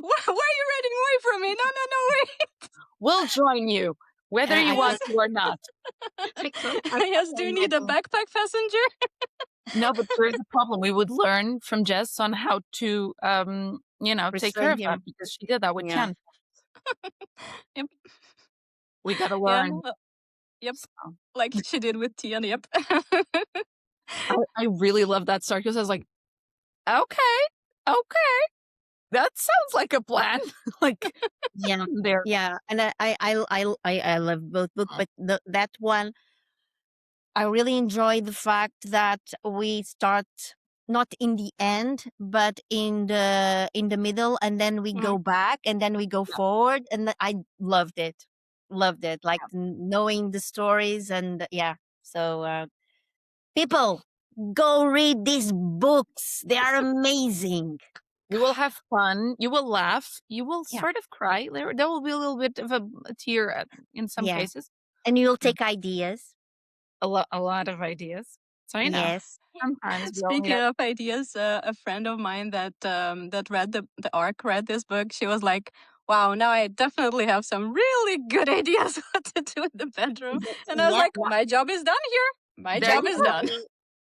why are you running away from me? No, wait. We'll join you, whether you want to or not. Yes, do you need a backpack passenger? No, but there's a problem. We would learn from Jess on how to, take care of that, because she did that with Ken. Yep. We gotta learn. Yeah, yep. So. Like she did with Tian. Yep. I really love that start, because I was like, okay, that sounds like a plan. Like, there. Yeah, and I love both books, but that one, I really enjoy the fact that we start not in the end, but in the middle, and then we go back, and then we go forward, and I loved it, like knowing the stories, and so people, go read these books. They are amazing. You will have fun. You will laugh. You will sort of cry. There will be a little bit of a tear in some cases. And you'll take ideas. A lot of ideas. So Yes. Sometimes. Speaking of ideas, a friend of mine that read the ARC read this book. She was like, "Wow, now I definitely have some really good ideas what to do in the bedroom." And I was like, "My job is done here. My job is done."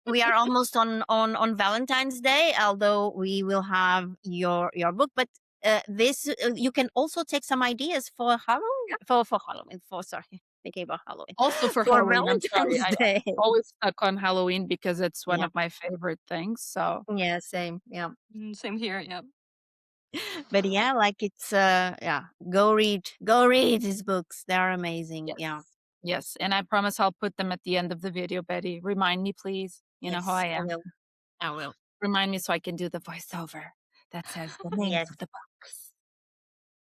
We are almost on Valentine's Day, although we will have your book. But this you can also take some ideas for Halloween. For Halloween. Sorry, thinking about Halloween. Also for Halloween. Valentine's Day. I'm always stuck on Halloween because it's one of my favorite things. So yeah, same. Yeah, same here. Yeah. But like it's go read these books. They're amazing. Yes, and I promise I'll put them at the end of the video, Betty. Remind me, please. You know how I am. I will. Remind me so I can do the voiceover that says the names of the books.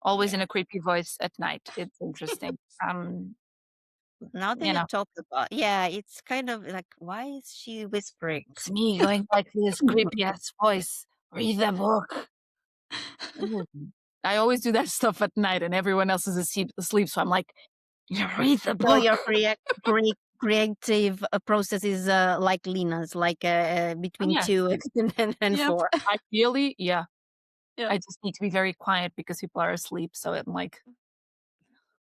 Always in a creepy voice at night. It's interesting. Now that You you know, talk about, yeah, it's kind of like, why is she whispering? it's me going like this creepy ass voice. Read the book. I always do that stuff at night, and everyone else is asleep. So I'm like, you read the So book. your creative process is like Lina's, like between Yeah. 2 and Yep. 4. Ideally, yeah. Yeah. I just need to be very quiet because people are asleep. So I'm like,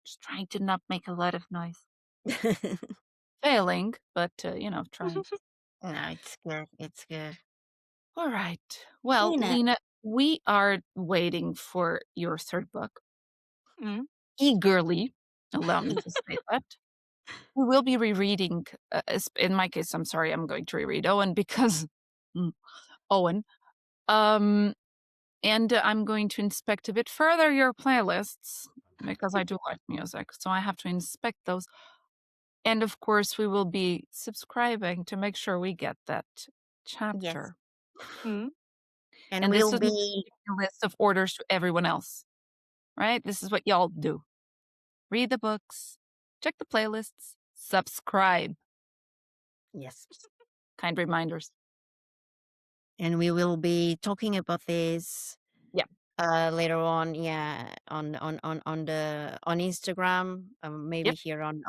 just trying to not make a lot of noise. Failing, but trying. No, it's good. It's good. All right. Well, Lina, Lina, we are waiting for your third book Mm. eagerly. Allow me to say that. We will be rereading. In my case, I'm sorry, I'm going to reread Owen because Owen. Um, and I'm going to inspect a bit further your playlists because I do like music, so I have to inspect those. And of course, we will be subscribing to make sure we get that yes. chapter. Mm. And And this we'll is be, a list of orders to everyone else, right? This is what y'all do. Read the books, check the playlists, subscribe. yes. Kind reminders. And we will be talking about this Yeah. later on, yeah, on Instagram, maybe Yep. here on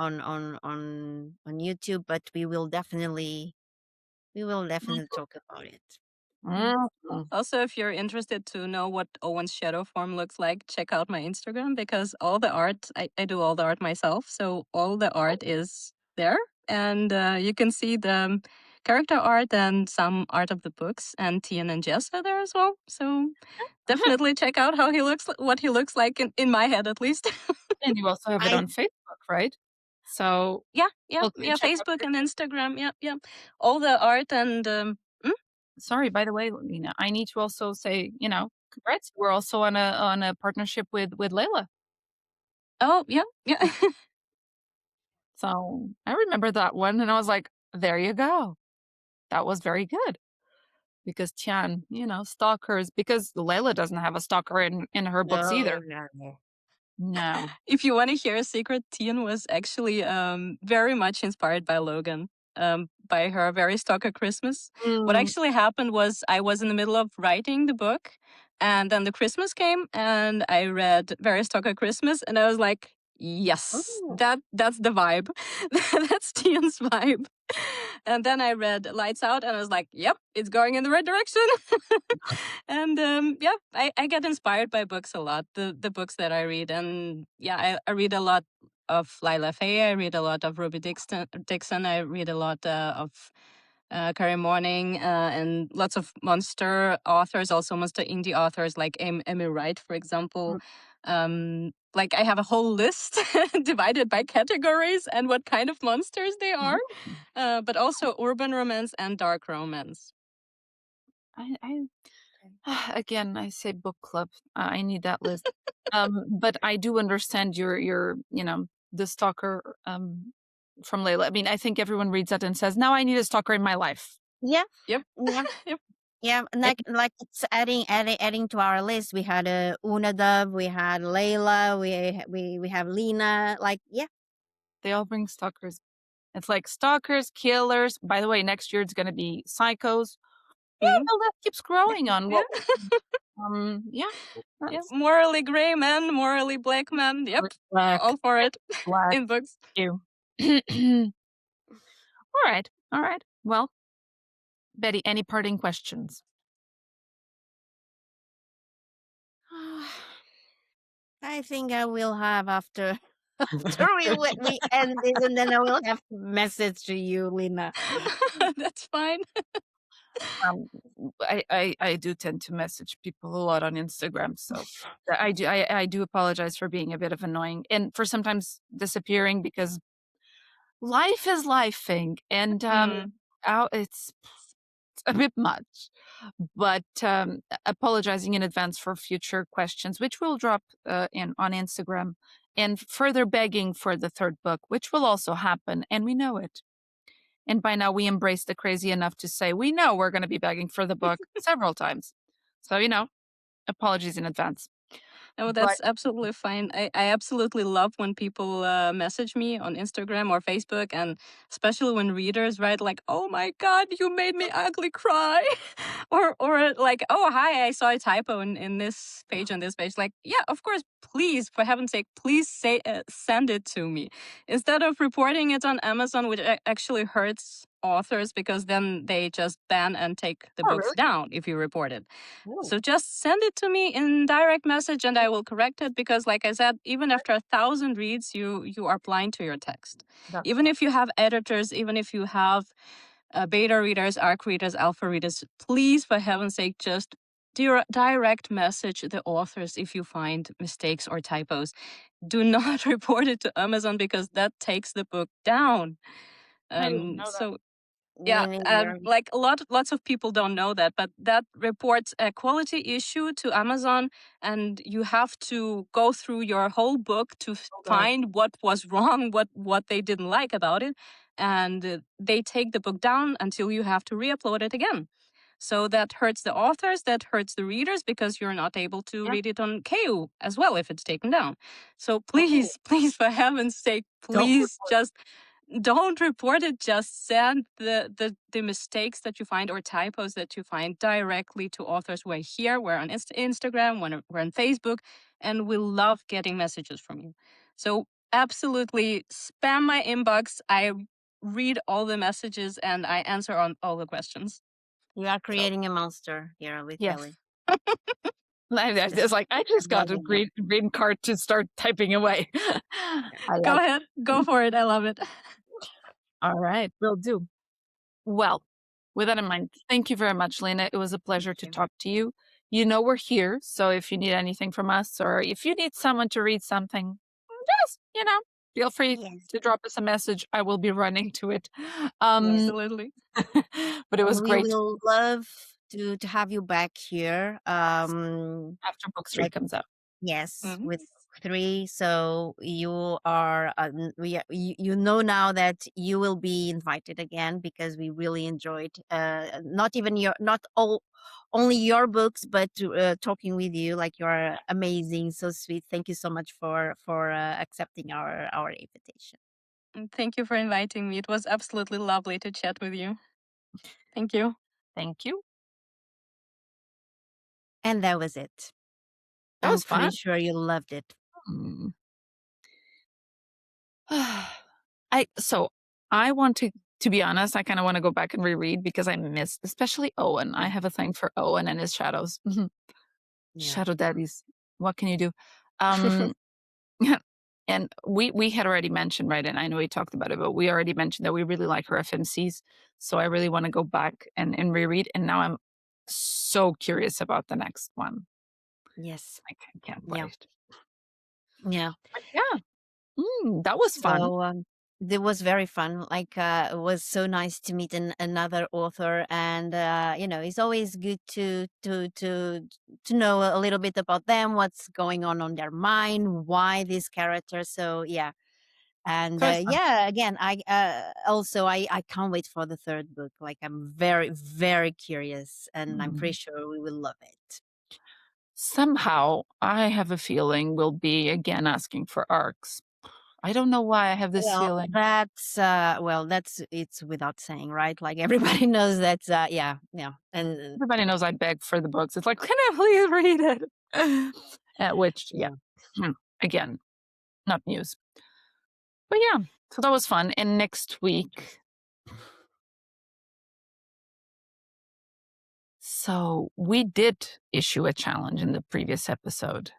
YouTube, but we will definitely talk about it. Mhm. Also, if you're interested to know what Owen's shadow form looks like, check out my Instagram because all the art, I do all the art myself. So all the art is there. And you can see the character art and some art of the books. And Tian and Jess are there as well. So definitely check out how he looks, what he looks like in my head at least. And you also have it I on Facebook, right? So, Yeah, yeah, well, yeah. check out. Facebook and Instagram. Yeah, yeah. All the art and Sorry, by the way, Lina, I need to also say, congrats. We're also on a partnership with Layla. oh, yeah, yeah. So I remember that one, and I was like, there you go. That was very good. Because Tian, stalkers, because Layla doesn't have a stalker in her books either. no. No. If you want to hear a secret, Tian was actually very much inspired by Logan, by her Very Stalker Christmas. What Mm, actually happened was I was in the middle of writing the book, and then the Christmas came, and I read Very Stalker Christmas, and I was like, yes, Oh. that's the vibe. That's Tian's vibe. And then I read Lights Out, and I was like, yep, it's going in the right direction. And yeah, I get inspired by books a lot, the books that I read. And yeah, I read a lot of Lila Fay, I read a lot of Ruby Dixon, I read a lot of Carrie Morning, and lots of monster authors, also monster indie authors like Amy Wright, for example. Like I have a whole list divided by categories and what kind of monsters they are, but also urban romance and dark romance. I again, I say book club. I need that list. But I do understand your the stalker from Layla. I mean, I think everyone reads that and says, "Now I need a stalker in my life." Yeah, Yep. yeah, Yep. yeah. Like it's adding to our list. We had Una Dove, we had Layla, we have Lina. Like, yeah, They all bring stalkers. It's like stalkers, killers. By the way, next year it's going to be psychos. Yeah, Mm. the list keeps growing on Yeah. what. Yeah, Yeah. that's Morally gray man, morally black man. Yep. black, All for it black. in books. You. All right. Well, Betty, any parting questions? I think I will have after after we end this, and then I will have to message to you, Lina. That's fine. Um, I do tend to message people a lot on Instagram, so I do apologize for being a bit of annoying and for sometimes disappearing because life is lifing and Mm. it's a bit much. But apologizing in advance for future questions, which we'll drop in on Instagram, and further begging for the third book, which will also happen, and we know it. And by now, we embrace the crazy enough to say we know we're going to be begging for the book several times. So apologies in advance. No, But that's absolutely fine. I absolutely love when people message me on Instagram or Facebook, and especially when readers write like, "Oh my God, you made me ugly cry," or like, "Oh hi, I saw a typo in this page on this page." Like, yeah, of course, please, for heaven's sake, please send it to me instead of reporting it on Amazon, which actually hurts authors because then they just ban and take the oh, books really? down if you report it. Oh, So just send it to me in direct message and I will correct it because like I said, even after 1,000 reads, you are blind to your text. that's Even fine. if you have editors, even if you have beta readers, ARC readers, alpha readers, please, for heaven's sake, just direct message the authors if you find mistakes or typos. Do not report it to Amazon because that takes the book down. I didn't know that. So Me yeah, neither. like lots of people don't know that, but that reports a quality issue to Amazon, and you have to go through your whole book to Okay. find what was wrong, what they didn't like about it, and they take the book down until you have to re-upload it again. So that hurts the authors, that hurts the readers because you're not able to Yeah. read it on KU as well if it's taken down. So Oh, please, please, for heaven's sake, don't please report. just don't report it. Just send the mistakes that you find or typos that you find directly to authors. We're here, we're on Instagram, we're on Facebook, and we love getting messages from you. So absolutely spam my inbox. I read all the messages and I answer on all the questions. We are So creating a monster here with yes. Kelly. It's like I just got a green card to start typing away. I Go love it. ahead, go for it. I love it. All right, will do. Well, with that in mind, thank you very much, Lena. It was a pleasure to you. talk to you. You know we're here, so if you need anything from us or if you need someone to read something, just, feel free Yes. to drop us a message. I will be running to it. Yes. Absolutely. But it was And we great will love to have you back here. after book 3 like comes out. yes, Mhm. with 3. So you are you know now that you will be invited again because we really enjoyed not even your not all only your books but talking with you. Like you're amazing, so sweet. Thank you so much for accepting our invitation. And thank you for inviting me. It was absolutely lovely to chat with you. Thank you. Thank you. And that was it. That I'm was fun. pretty sure you loved it. Hmm. I want to be honest, I kind of want to go back and reread because I missed, especially Owen. I have a thing for Owen and his shadows. Yeah. Shadow daddies. What can you do? Um, and we had already mentioned, right? And I know we talked about it, but we already mentioned that we really like her FMCs. So I really want to go back and reread. And now I'm so curious about the next one. Yes. I can't Yeah. wait. Yeah. But yeah, that was fun. So it was very fun. Like it was so nice to meet another author, and it's always good to know a little bit about them, what's going on their mind, why this character. So yeah, and So it's fun. yeah, again, I can't wait for the third book. Like I'm very very curious, and I'm pretty Mm. sure we will love it. Somehow, I have a feeling we'll be again asking for arcs. I don't know why I have this Well, feeling. that's it's without saying, right? Like everybody knows that. Yeah, yeah, and Everybody knows I beg for the books. It's like, can I please read it? Which, yeah, again, not news. But yeah, so that was fun. And next week, so we did issue a challenge in the previous episode.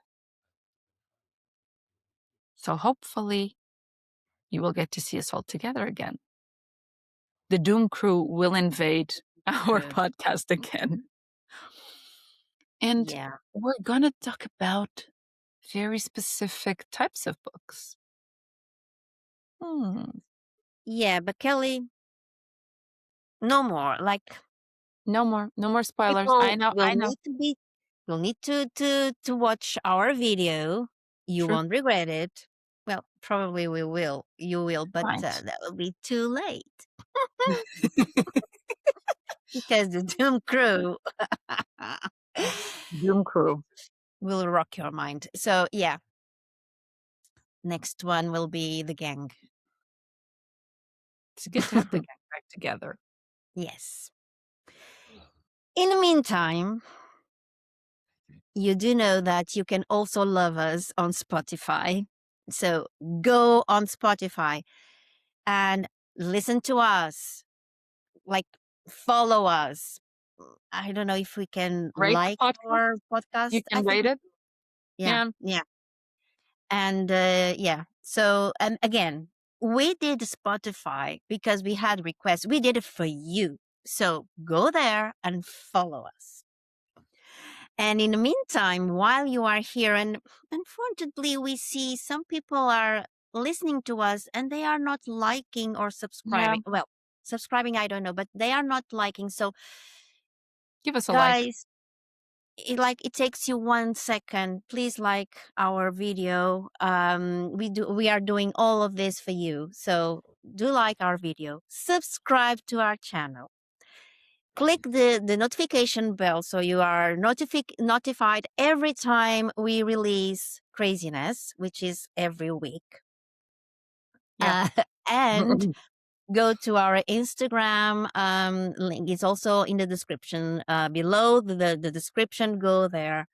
So hopefully you will get to see us all together again. The Doom crew will invade our True. podcast again. And Yeah, we're going to talk about very specific types of books. yeah, but Kelly, no more. Like No more spoilers. I people know, will I know. need to watch our video. You True. won't regret it. Well, probably we will. You will, but Right. that will be too late because the Doom crew. Doom crew. will rock your mind. So yeah, next one will be the gang. It's good to have the gang back together. Yes. In the meantime, you do know that you can also love us on Spotify. So go on Spotify and listen to us, like follow us. I don't know if we can Rate like the podcast. our podcast. You I can think rate it. yeah, yeah. And yeah. So and again, we did Spotify because we had requests. We did it for you. So go there and follow us. And in the meantime, while you are here, and unfortunately, we see some people are listening to us and they are not liking or subscribing. Well, subscribing, I don't know, but they are not liking. So, Give us a like. guys, it takes you 1 second. Please like our video. We are doing all of this for you. So do like our video. Subscribe to our channel. Click the notification bell so you are notified every time we release craziness, which is every week. Yeah. And go to our Instagram. Link is also in the description below the description. Go there,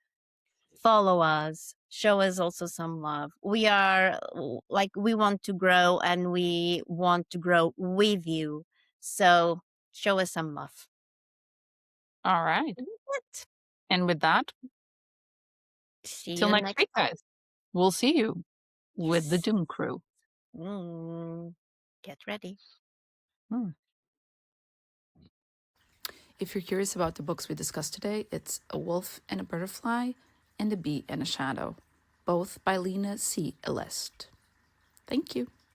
follow us, show us also some love. We are like, we want to grow and we want to grow with you. So show us some love. All right. What? And with that, See till you next week, guys. We'll see you with the Yes. Doom crew. Get ready. If you're curious about the books we discussed today, it's A Wolf and a Butterfly and A Bee and a Shadow, both by Lina C. Eleste. Thank you.